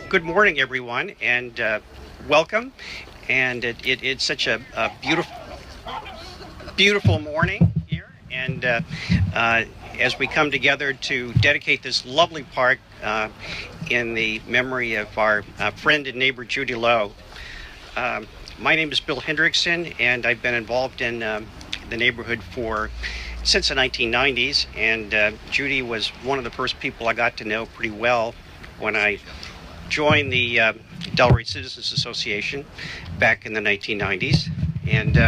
Good morning, everyone, and welcome. And it's such a beautiful morning here. And as we come together to dedicate this lovely park in the memory of our friend and neighbor Judy Lowe. My name is Bill Hendrickson, and I've been involved in the neighborhood since the 1990s. And Judy was one of the first people I got to know pretty well when I joined the Delray Citizens Association back in the 1990s. And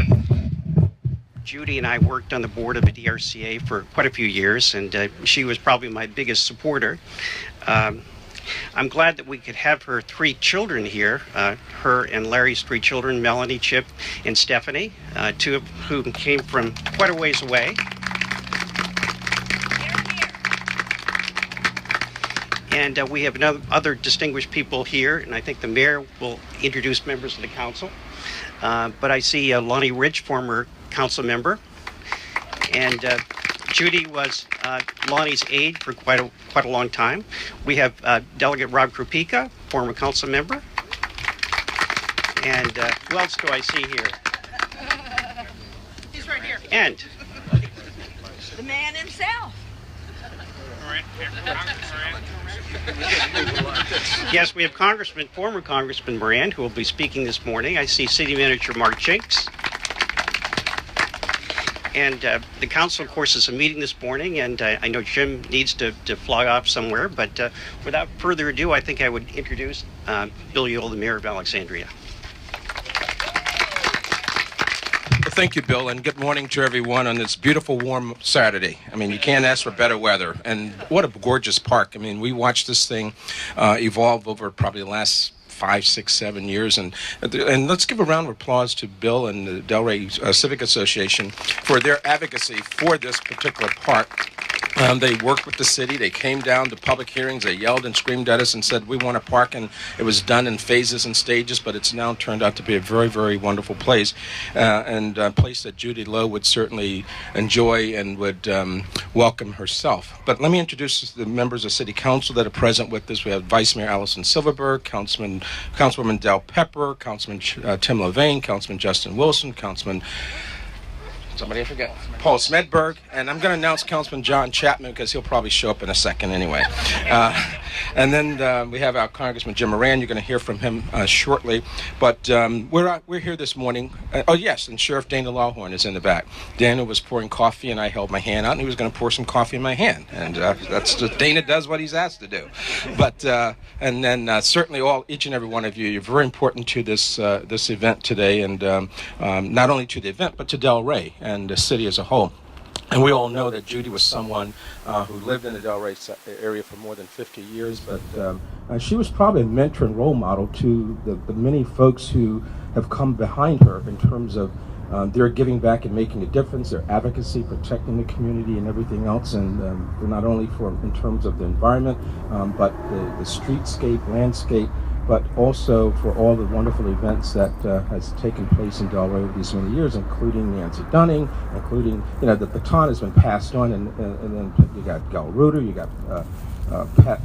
Judy and I worked on the board of the DRCA for quite a few years, and she was probably my biggest supporter. I'm glad that we could have her three children here, her and Larry's three children, Melanie, Chip, and Stephanie, two of whom came from quite a ways away. And we have other distinguished people here, and I think the mayor will introduce members of the council. But I see Lonnie Rich, former council member, and Judy was Lonnie's aide for quite a long time. We have Delegate Rob Krupika, former council member, and who else do I see here? He's right here. And The man himself. yes, we have former Congressman Moran, who will be speaking this morning. I see City Manager Mark Jinks. And the council, of course, is a meeting this morning, and I know Jim needs to fly off somewhere, but without further ado, I think I would introduce Bill Yule, the Mayor of Alexandria. Thank you, Bill, and good morning to everyone on this beautiful, warm Saturday. I mean, you can't ask for better weather, and what a gorgeous park. I mean, we watched this thing evolve over probably the last 5, 6, 7 years, and let's give a round of applause to Bill and the Delray Civic Association for their advocacy for this particular park. They worked with the city. They came down to public hearings. They yelled and screamed at us and said, we want a park, and it was done in phases and stages, but it's now turned out to be a very, very wonderful place, and a place that Judy Lowe would certainly enjoy and would welcome herself. But let me introduce the members of City Council that are present with us. We have Vice Mayor Allison Silverberg, Councilwoman Del Pepper, Councilman Tim Levain, Councilman Justin Wilson, somebody I forget, Paul Smedberg, and I'm going to announce Councilman John Chapman because he'll probably show up in a second anyway. And then we have our Congressman Jim Moran. You're going to hear from him shortly. But we're here this morning. Oh, yes, and Sheriff Dana Lawhorn is in the back. Dana was pouring coffee, and I held my hand out, and he was going to pour some coffee in my hand. And that's just, Dana does what he's asked to do. But and then certainly each and every one of you, you're very important to this event today, and not only to the event, but to Delray and the city as a whole. And we all know that Judy was someone who lived in the Delray area for more than 50 years, but she was probably a mentor and role model to the many folks who have come behind her in terms of their giving back and making a difference, their advocacy, protecting the community and everything else, and not only in terms of the environment, but the streetscape, landscape, but also for all the wonderful events that has taken place in Delray over these many years, including Nancy Dunning, including, the baton has been passed on, and then you got Gal Reuter, you got Pat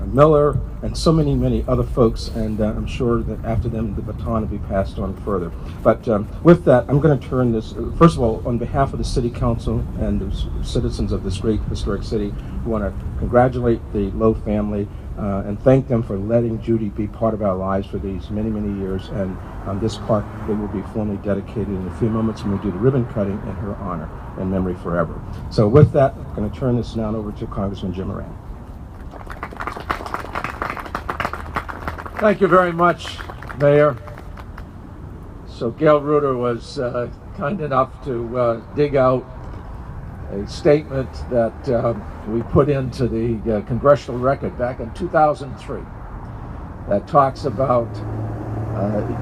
Miller, and so many other folks, and I'm sure that after them, the baton will be passed on further. But with that, I'm going to turn this, first of all, on behalf of the City Council and the citizens of this great historic city, we want to congratulate the Lowe family and thank them for letting Judy be part of our lives for these many years. And this park will be formally dedicated in a few moments when we do the ribbon cutting in her honor and memory forever. So with that, I'm going to turn this now over to Congressman Jim Moran. Thank you very much, Mayor. So Gail Reuter was kind enough to dig out a statement that we put into the congressional record back in 2003 that talks about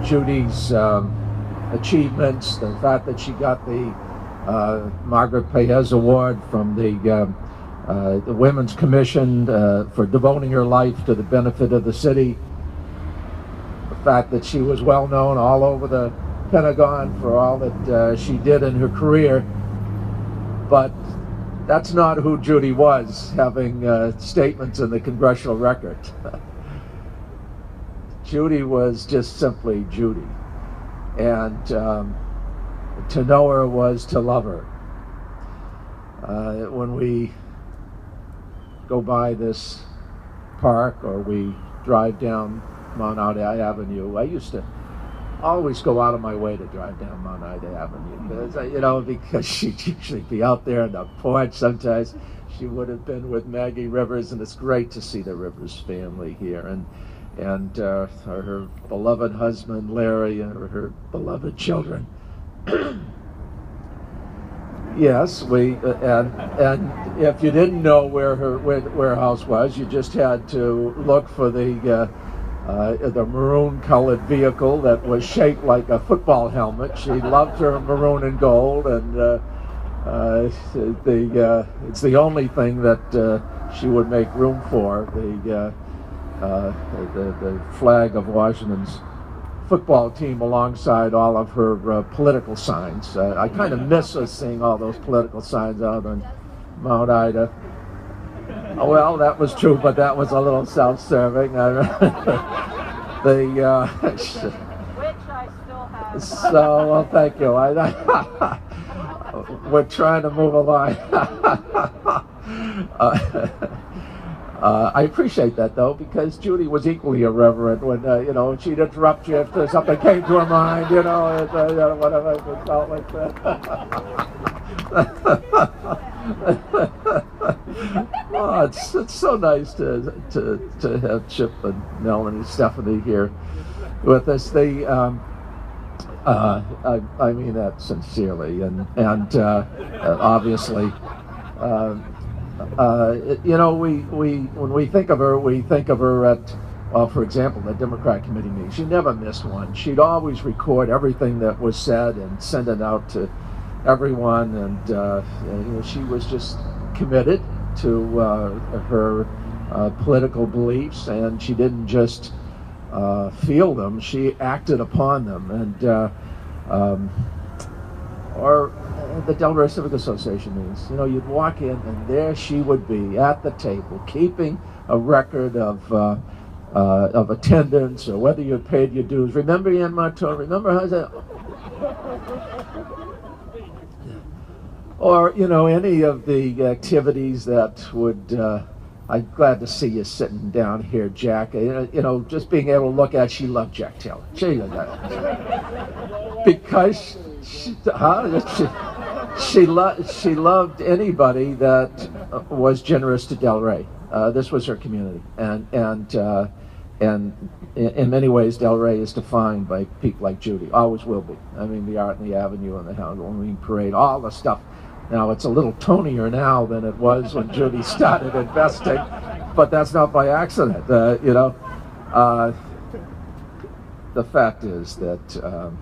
Judy's achievements, the fact that she got the Margaret Paez Award from the Women's Commission for devoting her life to the benefit of the city, the fact that she was well known all over the Pentagon for all that she did in her career. But that's not who Judy was, having statements in the congressional record. Judy was just simply Judy. And to know her was to love her. When we go by this park or we drive down Mount Ida Avenue, I used to always go out of my way to drive down Mount Ida Avenue, because she'd usually be out there on the porch. Sometimes she would have been with Maggie Rivers, and it's great to see the Rivers family here, and her beloved husband Larry, and her beloved children. Yes, and if you didn't know where her house was, you just had to look for the maroon-colored vehicle that was shaped like a football helmet. She loved her maroon and gold, and it's the only thing that she would make room for, the flag of Washington's football team alongside all of her political signs. I kind of miss us seeing all those political signs out on Mount Ida. Well, that was true, but that was a little self-serving. Which I still have. So, well, thank you. We're trying to move along. I appreciate that, though, because Judy was equally irreverent when, she'd interrupt you if something came to her mind, whatever it felt like that. Oh, it's so nice to have Chip and Melanie and Stephanie here with us. I mean that sincerely, and obviously, when we think of her at, for example, the Democrat committee meeting. She never missed one. She'd always record everything that was said and send it out to everyone, and she was just committed to her political beliefs, and she didn't just feel them, she acted upon them. And or the Delray Civic Association meetings, you'd walk in and there she would be at the table, keeping a record of attendance, or whether you had paid your dues. Remember Ann Marteau? Remember how that? Or any of the activities that would. I'm glad to see you sitting down here, Jack. Just being able to look at. She loved Jack Taylor. Because she loved anybody that was generous to Delray. This was her community, and in many ways, Delray is defined by people like Judy. Always will be. I mean, the Art and the Avenue and the Halloween Parade, all the stuff. Now, it's a little tonier now than it was when Judy started investing, but that's not by accident, The fact is that,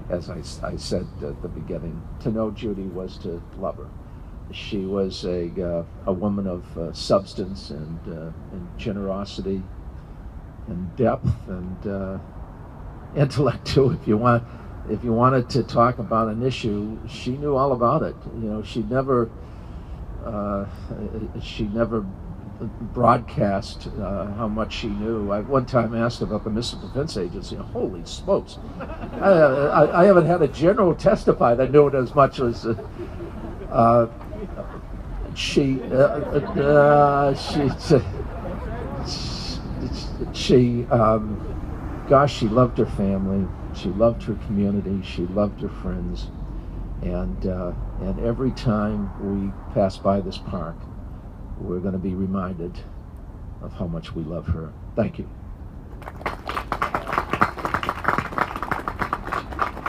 as I said at the beginning, to know Judy was to love her. She was a woman of substance and generosity and depth and intellect, too, if you want. If you wanted to talk about an issue, she knew all about it. She never broadcast how much she knew. I one time asked about the Missile Defense Agency. Holy smokes! I haven't had a general testify that knew it as much as she. Gosh, she loved her family. She loved her community. She loved her friends, and every time we pass by this park, we're going to be reminded of how much we love her. Thank you.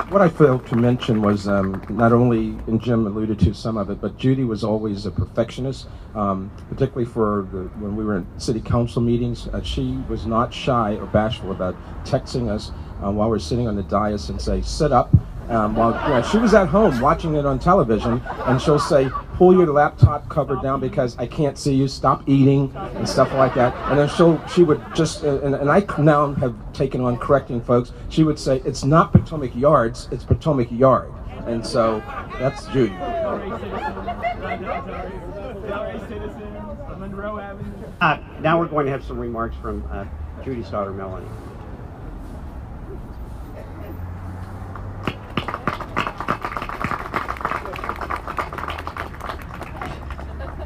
What I failed to mention was not only, and Jim alluded to some of it, but Judy was always a perfectionist, particularly when we were in city council meetings. She was not shy or bashful about texting us while we're sitting on the dais and say, sit up. While she was at home watching it on television, and she'll say, pull your laptop cover down because I can't see you, stop eating, and stuff like that. And then she would just, and I now have taken on correcting folks, she would say, it's not Potomac Yards, it's Potomac Yard. And so, that's Judy. Now we're going to have some remarks from Judy's daughter, Melanie.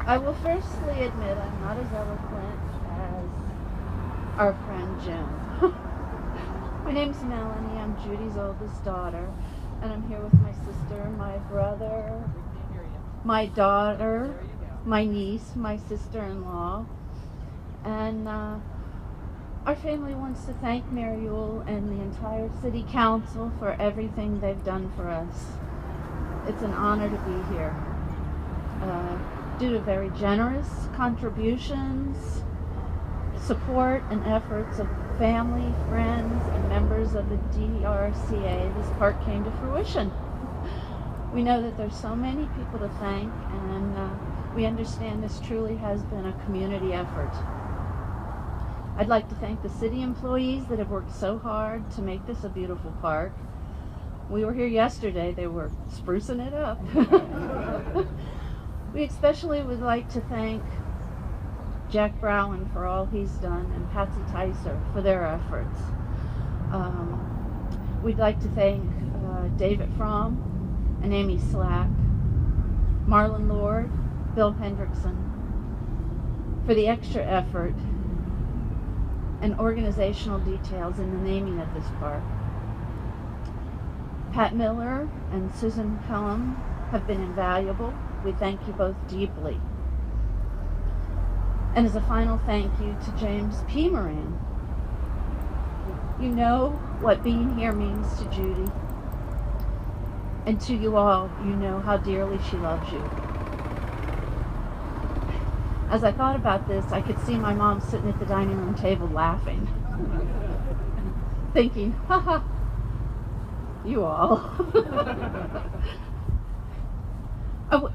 I will firstly admit I'm not as eloquent as our friend Jim. My name's Melanie. I'm Judy's oldest daughter, and I'm here with my sister, my brother, my daughter, my niece, my sister-in-law, and our family wants to thank Mayor Ewell and the entire City Council for everything they've done for us. It's an honor to be here. Due to very generous contributions, support, and efforts of family, friends, and members of the DRCA, this park came to fruition. We know that there's so many people to thank, and we understand this truly has been a community effort. I'd like to thank the city employees that have worked so hard to make this a beautiful park. We were here yesterday, they were sprucing it up. We especially would like to thank Jack Browen for all he's done and Patsy Tyser for their efforts. We'd like to thank David Fromm and Amy Slack, Marlon Lord, Bill Hendrickson for the extra effort and organizational details in the naming of this park. Pat Miller and Susan Pelham have been invaluable. We thank you both deeply. And as a final thank you to James P. Moran. You know what being here means to Judy. And to you all, you know how dearly she loves you. As I thought about this, I could see my mom sitting at the dining room table laughing, thinking, haha, you all.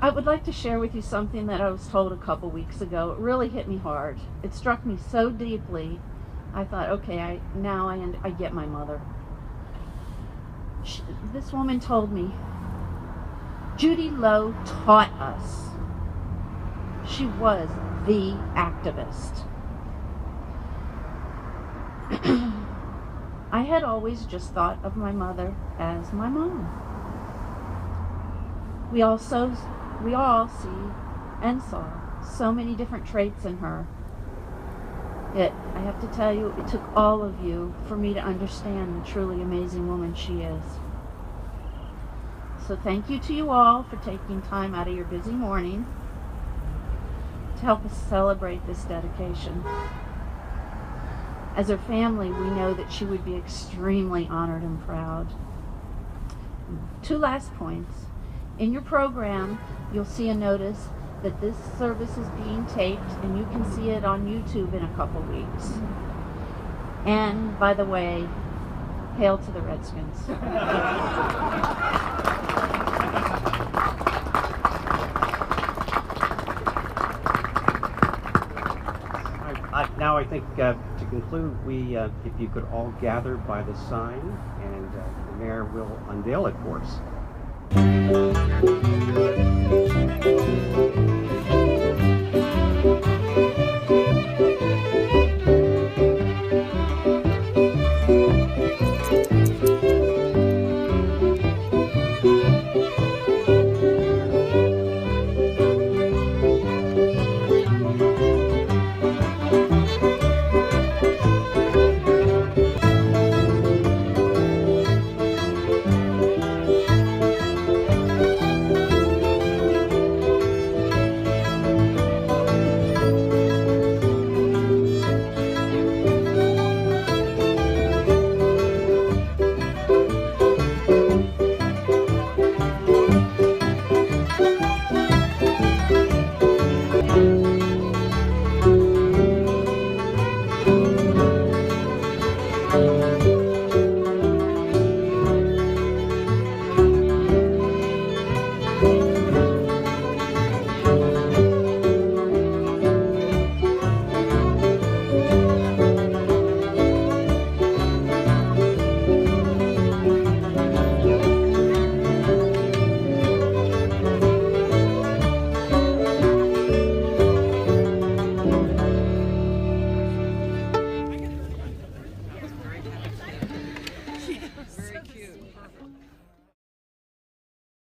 I would like to share with you something that I was told a couple weeks ago. It really hit me hard. It struck me so deeply. I thought, okay, I get my mother. This woman told me, Judy Lowe taught us. She was the activist. I had always just thought of my mother as my mom. We all see and saw so many different traits in her. Yet, I have to tell you, it took all of you for me to understand the truly amazing woman she is. So thank you to you all for taking time out of your busy morning to help us celebrate this dedication. As her family, we know that she would be extremely honored and proud. 2 last points. In your program, you'll see a notice that this service is being taped, and you can see it on YouTube in a couple weeks. And, by the way, hail to the Redskins. Now I think to conclude, if you could all gather by the sign, and the mayor will unveil it for us.